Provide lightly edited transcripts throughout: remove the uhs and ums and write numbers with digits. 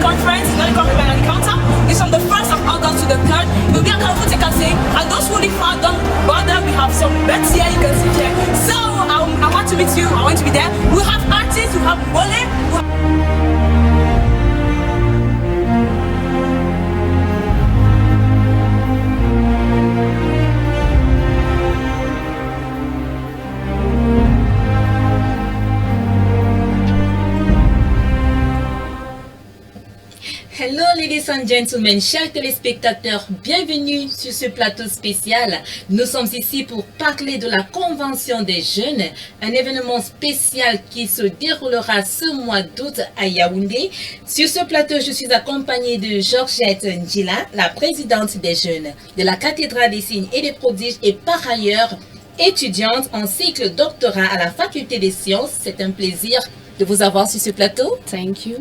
conference, not a encounter. It's from the 1st of August to the 3rd. We'll be at Kafuti Kase. And those who live far, don't bother. We have some beds here, you can see here. So I want to meet you. I want to be there. We'll have artists, we'll have bowling. Hello ladies and gentlemen, chers téléspectateurs, bienvenue sur ce plateau spécial. Nous sommes ici pour parler de la Convention des jeunes, un événement spécial qui se déroulera ce mois d'août à Yaoundé. Sur ce plateau, je suis accompagnée de Georgette Ndjila, la présidente des jeunes de la Cathédrale des signes et des prodiges et par ailleurs étudiante en cycle doctorat à la Faculté des sciences. C'est un plaisir de vous avoir sur ce plateau. Thank you.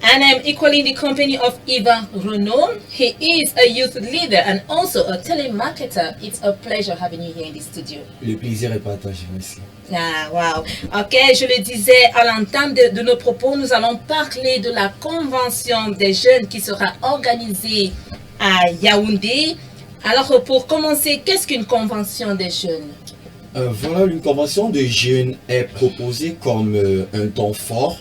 And I'm equally in the company of Ivan Renaud. He is a youth leader and also a telemarketer. It's a pleasure having you here in the studio. Le plaisir est partagé, merci. Ah, wow. Ok, je le disais à l'entame de nos propos, nous allons parler de la Convention des jeunes qui sera organisée à Yaoundé. Alors, pour commencer, qu'est-ce qu'une Convention des jeunes? Voilà, une convention de jeunes est proposée comme un temps fort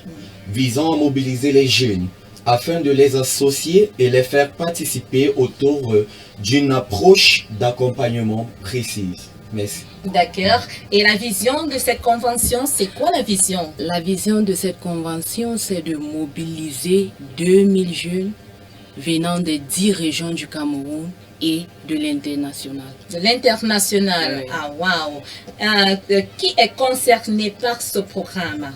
visant à mobiliser les jeunes afin de les associer et les faire participer autour d'une approche d'accompagnement précise. Merci. D'accord. Et la vision de cette convention, c'est quoi la vision? La vision de cette convention, c'est de mobiliser 2000 jeunes venant des 10 régions du Cameroun et de l'international. De l'international. Oui. Ah, wow. Qui est concerné par ce programme?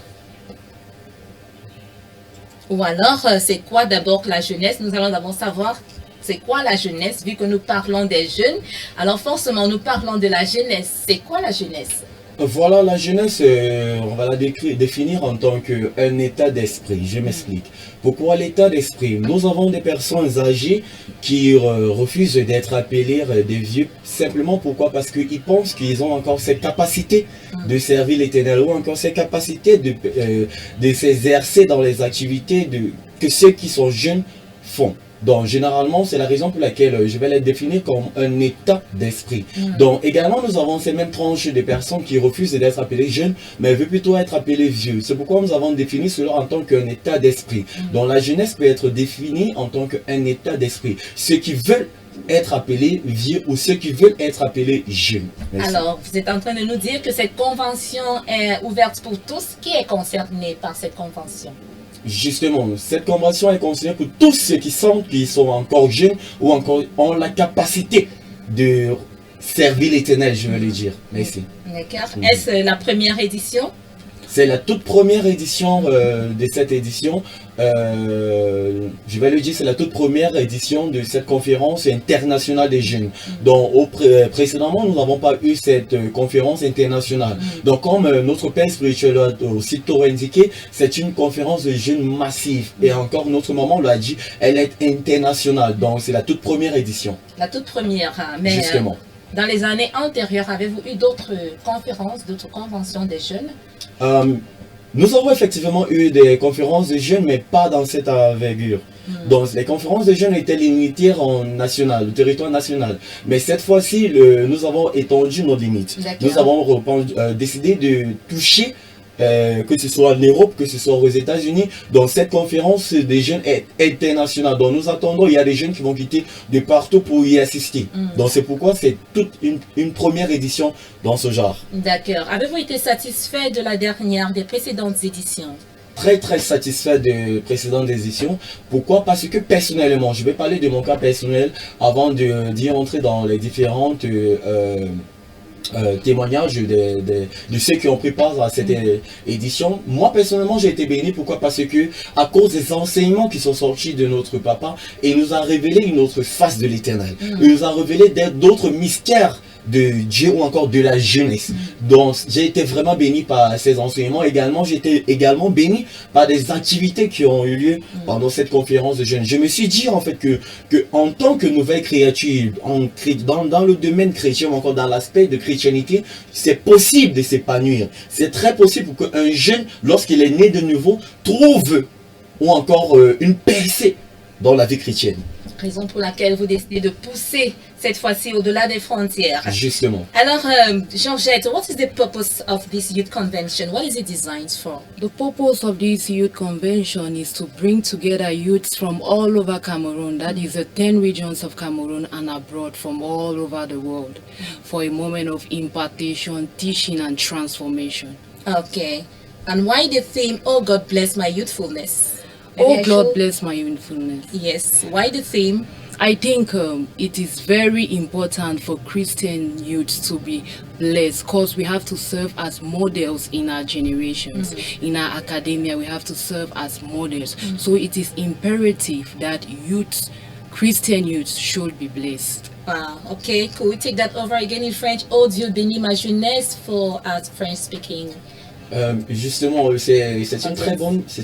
Ou alors, c'est quoi d'abord la jeunesse? Nous allons d'abord savoir c'est quoi la jeunesse, vu que nous parlons des jeunes. Alors forcément, nous parlons de la jeunesse. C'est quoi la jeunesse? Voilà, la jeunesse, on va la définir en tant qu'un état d'esprit. Je m'explique. Pourquoi l'état d'esprit? Nous avons des personnes âgées qui refusent d'être appelées des vieux. Simplement pourquoi? Parce qu'ils pensent qu'ils ont encore cette capacité de servir l'Éternel ou encore cette capacité de s'exercer dans les activités que ceux qui sont jeunes font. Donc, généralement, c'est la raison pour laquelle je vais les définir comme un état d'esprit. Donc, également, nous avons ces mêmes tranches de personnes qui refusent d'être appelées jeunes, mais veulent plutôt être appelées vieux. C'est pourquoi nous avons défini cela en tant qu'un état d'esprit. Donc, la jeunesse peut être définie en tant qu'un état d'esprit. Ceux qui veulent être appelés vieux ou ceux qui veulent être appelés jeunes. Merci. Alors, vous êtes en train de nous dire que cette convention est ouverte pour tous. Qui est concerné par cette convention? Justement, cette convention est considérée pour tous ceux qui sentent qu'ils sont encore jeunes ou encore ont la capacité de servir l'Éternel, je veux le dire. Merci. D'accord. Est-ce la première édition? C'est la toute première édition de cette édition. Je vais le dire, c'est la toute première édition de cette conférence internationale des jeunes. Donc, précédemment, nous n'avons pas eu cette conférence internationale. Donc, comme notre père spirituel a aussitôt indiqué, c'est une conférence de jeunes massive. Et encore, notre maman l'a dit, elle est internationale. Donc, c'est la toute première édition. La toute première, hein, mais justement. Dans les années antérieures, avez-vous eu d'autres conférences, d'autres conventions des jeunes? Nous avons effectivement eu des conférences de jeunes, mais pas dans cette envergure. Donc, les conférences de jeunes étaient limitées en national, au territoire national. Mais cette fois-ci, nous avons étendu nos limites. Nous avons décidé de toucher, que ce soit en Europe, que ce soit aux États-Unis. Donc, cette conférence des jeunes est internationale. Donc, nous attendons, il y a des jeunes qui vont quitter de partout pour y assister. Donc, c'est pourquoi c'est toute une première édition dans ce genre. D'accord. Avez-vous été satisfait de la dernière, des précédentes éditions? Très très satisfait des précédentes éditions. Pourquoi? Parce que personnellement, je vais parler de mon cas personnel avant d'y entrer dans les différentes témoignages de ceux qui ont pris part à cette édition. Moi personnellement, j'ai été béni. Pourquoi? Parce que à cause des enseignements qui sont sortis de notre papa, il nous a révélé une autre face de l'Éternel. Il nous a révélé d'autres mystères de Dieu ou encore de la jeunesse. Donc j'ai été vraiment béni par ces enseignements. Également, j'ai été également béni par des activités qui ont eu lieu pendant cette conférence de jeunes. Je me suis dit en fait que en tant que nouvelle créature, dans le domaine chrétien ou encore dans l'aspect de chrétienté, c'est possible de s'épanouir. C'est très possible pour qu'un jeune, lorsqu'il est né de nouveau, trouve ou encore une percée dans la vie chrétienne. Raison pour laquelle vous décidez de pousser cette fois-ci au-delà des frontières. Justement. Alors, Georgette, what is the purpose of this youth convention? What is it designed for? The purpose of this youth convention is to bring together youths from all over Cameroon, that is the 10 regions of Cameroon and abroad from all over the world, for a moment of impartation, teaching and transformation. Okay. And why the theme, Oh God Bless My Youthfulness? Maybe Oh I God should- bless my youthfulness. Yes. Why the theme? I think it is very important for Christian youths to be blessed, because we have to serve as models in our generations. In our academia, we have to serve as models. So it is imperative that youths, Christian youths, should be blessed. Wow. Okay. Could we take that over again in French? Oh Dieu bénit ma jeunesse for us French speaking. Justement, c'est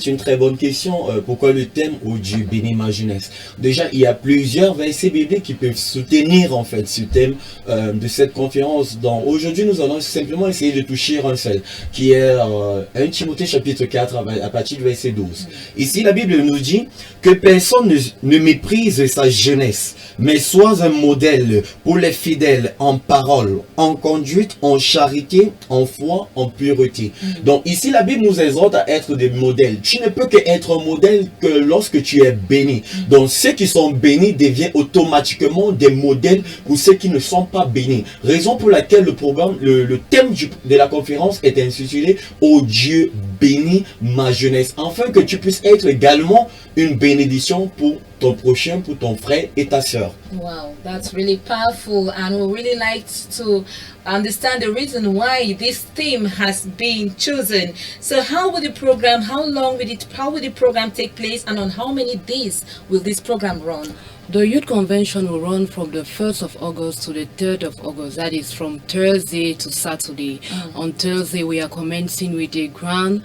une très bonne question. Pourquoi le thème « Oh Dieu bénit ma jeunesse ». Déjà, il y a plusieurs versets bibliques qui peuvent soutenir en fait ce thème de cette conférence. Donc aujourd'hui, nous allons simplement essayer de toucher un seul, qui est 1 Timothée chapitre 4 à partir du verset 12. Ici, la Bible nous dit que personne ne méprise sa jeunesse, mais sois un modèle pour les fidèles en parole, en conduite, en charité, en foi, en pureté. Donc ici, la Bible nous exhorte à être des modèles. Tu ne peux qu'être un modèle que lorsque tu es béni. Donc ceux qui sont bénis deviennent automatiquement des modèles pour ceux qui ne sont pas bénis. Raison pour laquelle le thème de la conférence est intitulé « Oh Dieu bénis ma jeunesse » afin que tu puisses être également une bénédiction pour ton prochain, pour ton frère et ta sœur. Wow, that's really powerful, and we really like to understand the reason why this theme has been chosen. So how will the program, how will the program take place, and on how many days will this program run? The youth convention will run from the 1st of August to the 3rd of August. That is from Thursday to Saturday. On Thursday, we are commencing with a grand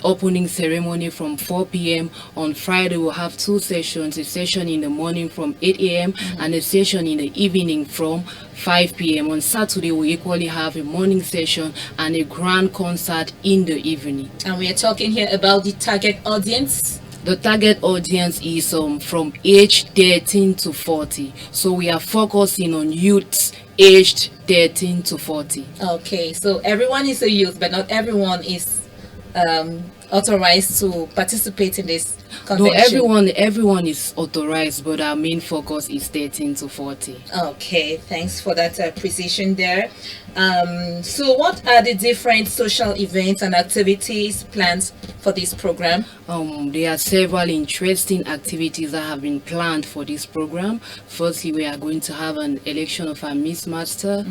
opening ceremony from 4 p.m. On Friday, we'll have two sessions, a session in the morning from 8 a.m. and a session in the evening from 5 p.m. On Saturday, we equally have a morning session and a grand concert in the evening. And we are talking here about the target audience. The target audience is from age 13 to 40. So we are focusing on youths aged 13 to 40. Okay, so everyone is a youth, but not everyone is authorized to participate in this No, convention. everyone is authorized, but our main focus is 13 to 40. Okay, thanks for that precision there. So what are the different social events and activities planned for this program? There are several interesting activities that have been planned for this program. Firstly, we are going to have an election of our Miss Master.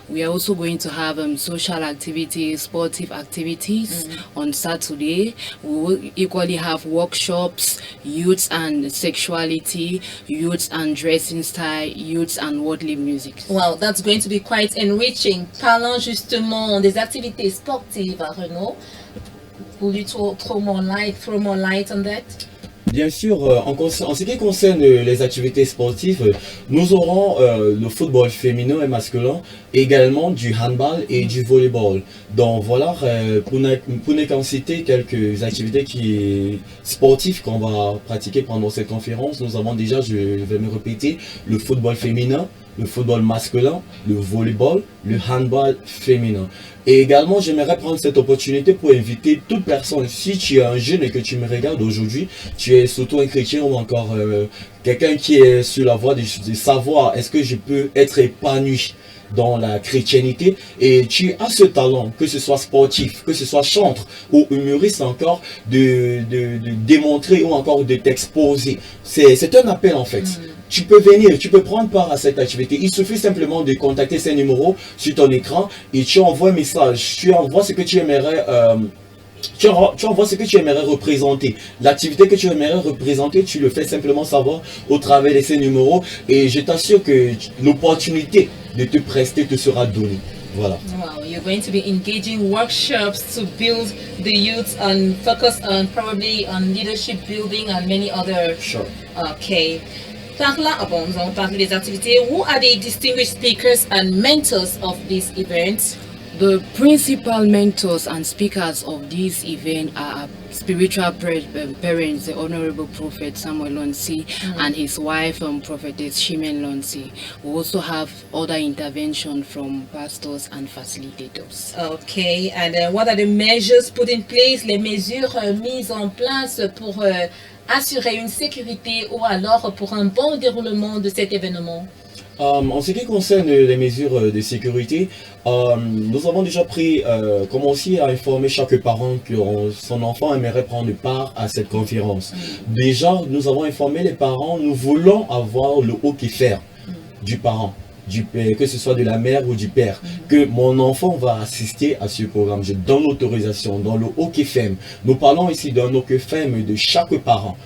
We are also going to have social activities, sportive activities on Saturday. We will equally have workshops, youths and sexuality, youths and dressing style, youths and worldly music. Wow, that's going to be quite enriching. Parlons justement des activités sportives, Renaud. Will you throw more light on that? Bien sûr, en ce qui concerne les activités sportives, nous aurons le football féminin et masculin, également du handball et du volleyball. Donc voilà, pour ne qu'en citer quelques activités sportives qu'on va pratiquer pendant cette conférence, nous avons déjà, je vais me répéter, le football féminin, le football masculin, le volleyball, le handball féminin. Et également, j'aimerais prendre cette opportunité pour inviter toute personne, si tu es un jeune et que tu me regardes aujourd'hui, tu es surtout un chrétien ou encore quelqu'un qui est sur la voie de savoir est-ce que je peux être épanoui dans la chrétienté, et tu as ce talent, que ce soit sportif, que ce soit chanteur ou humoriste encore, de démontrer ou encore de t'exposer. C'est un appel en fait. Tu peux venir, tu peux prendre part à cette activité. Il suffit simplement de contacter ces numéros sur ton écran et tu envoies un message. Tu envoies ce que tu aimerais, tu envoies ce que tu aimerais représenter. L'activité que tu aimerais représenter, tu le fais simplement savoir au travers de ces numéros. Et je t'assure que l'opportunité de te prester te sera donnée. Voilà. Wow, you're going to be engaging workshops to build the youth and focus on probably on leadership building and many other. Sure. Okay. Nous allons parler des activités. Who are the distinguished speakers and mentors of this event? The principal mentors and speakers of this event are spiritual parents, the Honorable Prophet Samuel Lonsi and his wife, Prophetess Shimen Lonsi. We also have other intervention from pastors and facilitators. Okay, and what are the measures put in place, les mesures mises en place pour assurer une sécurité ou alors pour un bon déroulement de cet événement? En ce qui concerne les mesures de sécurité, nous avons déjà commencé à informer chaque parent que son enfant aimerait prendre part à cette conférence. Déjà, nous avons informé les parents, nous voulons avoir le hockey fer du parent. Que ce soit de la mère ou du père, que mon enfant va assister à ce programme. Je donne l'autorisation dans le OKFM. Nous parlons ici d'un OKFM de chaque parent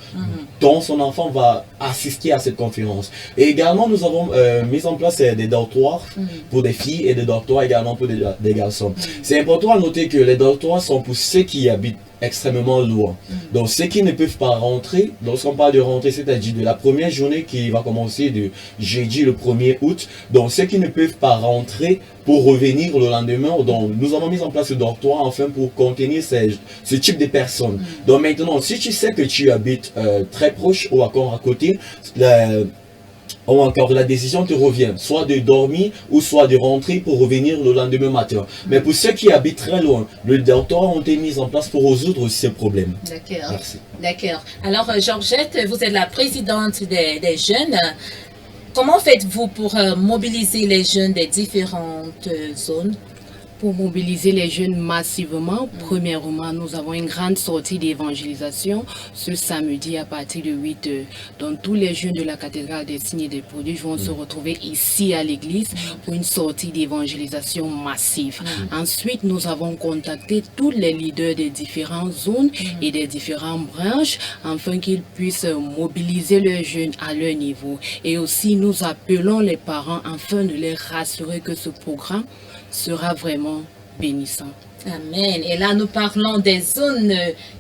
dont son enfant va assister à cette conférence. Et également, nous avons mis en place des dortoirs pour des filles et des dortoirs également pour des garçons. C'est important à noter que les dortoirs sont pour ceux qui habitent extrêmement loin. Donc ceux qui ne peuvent pas rentrer, lorsqu'on parle de rentrer, c'est-à-dire de la première journée qui va commencer de jeudi le 1er août, donc ceux qui ne peuvent pas rentrer pour revenir le lendemain, donc nous avons mis en place le dortoir enfin pour contenir ce type de personnes. Donc maintenant, si tu sais que tu habites très proche ou encore à côté, ou encore la décision te revient, soit de dormir ou soit de rentrer pour revenir le lendemain matin. Mais pour ceux qui habitent très loin, le dortoir ont été mis en place pour résoudre ces problèmes. D'accord. Merci. D'accord. Alors Georgette, vous êtes la présidente des jeunes. Comment faites-vous pour mobiliser les jeunes des différentes zones? Pour mobiliser les jeunes massivement, premièrement, nous avons une grande sortie d'évangélisation ce samedi à partir de 8 h. Donc tous les jeunes de la cathédrale des Signes et des Prodiges vont se retrouver ici à l'église pour une sortie d'évangélisation massive. Ensuite, nous avons contacté tous les leaders des différentes zones et des différentes branches afin qu'ils puissent mobiliser leurs jeunes à leur niveau. Et aussi, nous appelons les parents afin de les rassurer que ce programme sera vraiment bénissant. Amen. Et là, nous parlons des zones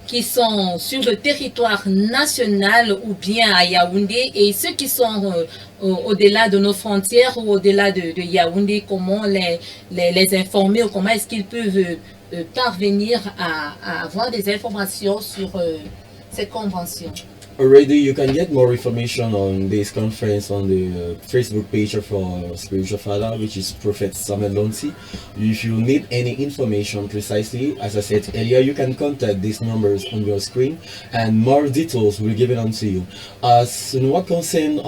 qui sont sur le territoire national ou bien à Yaoundé, et ceux qui sont au-delà de nos frontières ou au-delà de Yaoundé, comment les informer ou comment est-ce qu'ils peuvent parvenir à avoir des informations sur cette convention? Already, you can get more information on this conference on the Facebook page of our spiritual father, which is Prophet Samuel Lonsi. If you need any information precisely, as I said earlier, you can contact these numbers on your screen, and more details will be given unto you. As in what concern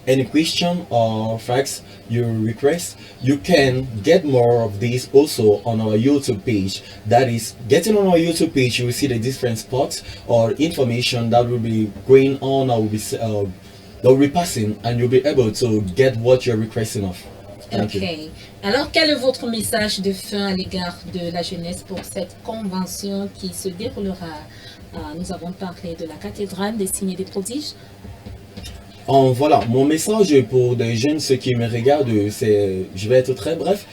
any question or facts you request, you can get more of this also on our YouTube page. That is, getting on our YouTube page, you will see the different spots or information that will be going on or will be passing, and you'll be able to get what you're requesting of. Thank you. Alors, quel est votre message de fin à l'égard de la jeunesse pour cette convention qui se déroulera? Nous avons parlé de la cathédrale des Signes et des Prodiges. Voilà, mon message pour des jeunes, ceux qui me regardent, je vais être très bref.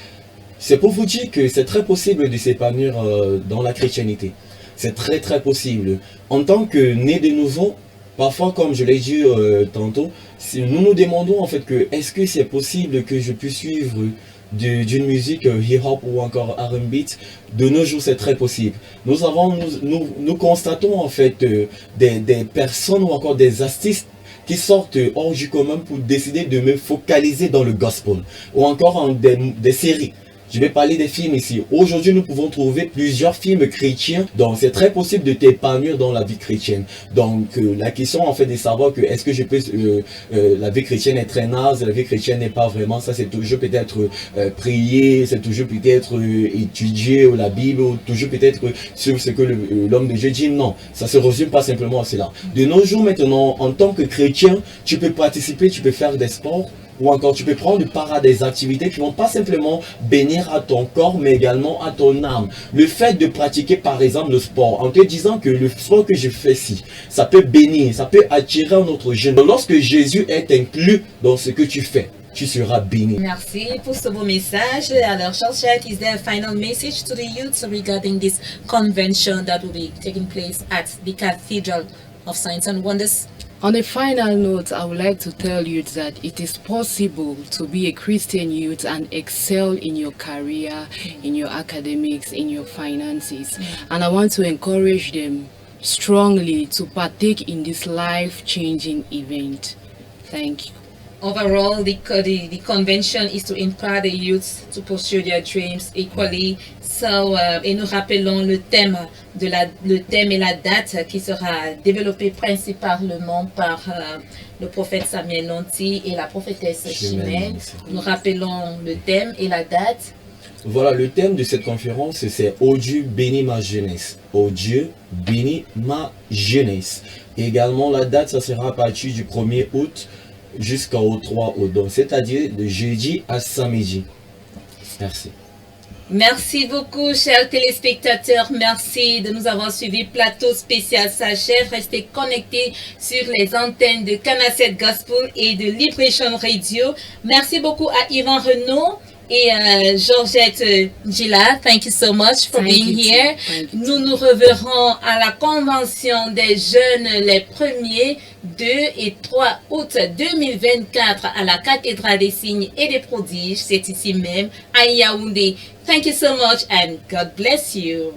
C'est pour vous dire que c'est très possible de s'épanouir dans la chrétienté. C'est très très possible. En tant que né de nouveau, parfois comme je l'ai dit tantôt, nous nous demandons en fait que est-ce que c'est possible que je puisse suivre d'une musique hip-hop ou encore R&B. De nos jours, c'est très possible. Nous constatons en fait des personnes ou encore des artistes qui sortent hors du commun pour décider de me focaliser dans le gospel ou encore en des séries. Je vais parler des films ici. Aujourd'hui, nous pouvons trouver plusieurs films chrétiens. Donc, c'est très possible de t'épanouir dans la vie chrétienne. Donc, la question, en fait, de savoir que est-ce que je peux... la vie chrétienne est très naze, la vie chrétienne n'est pas vraiment ça. C'est toujours peut-être prier, c'est toujours peut-être étudier la Bible, ou toujours peut-être sur ce que l'homme de Dieu dit. Non, ça se résume pas simplement à cela. De nos jours, maintenant, en tant que chrétien, tu peux participer, tu peux faire des sports, ou encore tu peux prendre part à des activités qui vont pas simplement bénir à ton corps mais également à ton âme. Le fait de pratiquer par exemple le sport en te disant que le sport que je fais ici, ça peut bénir, ça peut attirer un autre jeune. Lorsque Jésus est inclus dans ce que tu fais, tu seras béni. Merci pour ce beau message. Alors, Georgette, is there a final message to the youth regarding this convention that will be taking place at the Cathedral of Signs and Wonders? On a final note, I would like to tell you that it is possible to be a Christian youth and excel in your career, in your academics, in your finances. And I want to encourage them strongly to partake in this life-changing event. Thank you. Overall, the convention is to inspire the youth to pursue their dreams equally. So, et nous rappelons le thème et la date qui sera développé principalement par le prophète Samuel Lanty et la prophétesse Chimène. Nous rappelons le thème et la date. Voilà, le thème de cette conférence, c'est « Oh Dieu, bénis ma jeunesse ». « Oh Dieu, bénis ma jeunesse ». Et également, la date, ça sera à partir du 1er août jusqu'au 3 août, donc c'est-à-dire de jeudi à samedi. Merci. Merci beaucoup, chers téléspectateurs. Merci de nous avoir suivis. Plateau spécial s'achève. Restez connectés sur les antennes de Canacet Gospel et de Liberation Radio. Merci beaucoup à Yvan Renaud et Georgette Gila. Thank you so much for being here. Nous nous reverrons à la convention des jeunes les 1er, 2 et 3 août 2024 à la cathédrale des signes et des prodiges. C'est ici même à Yaoundé. Thank you so much and God bless you.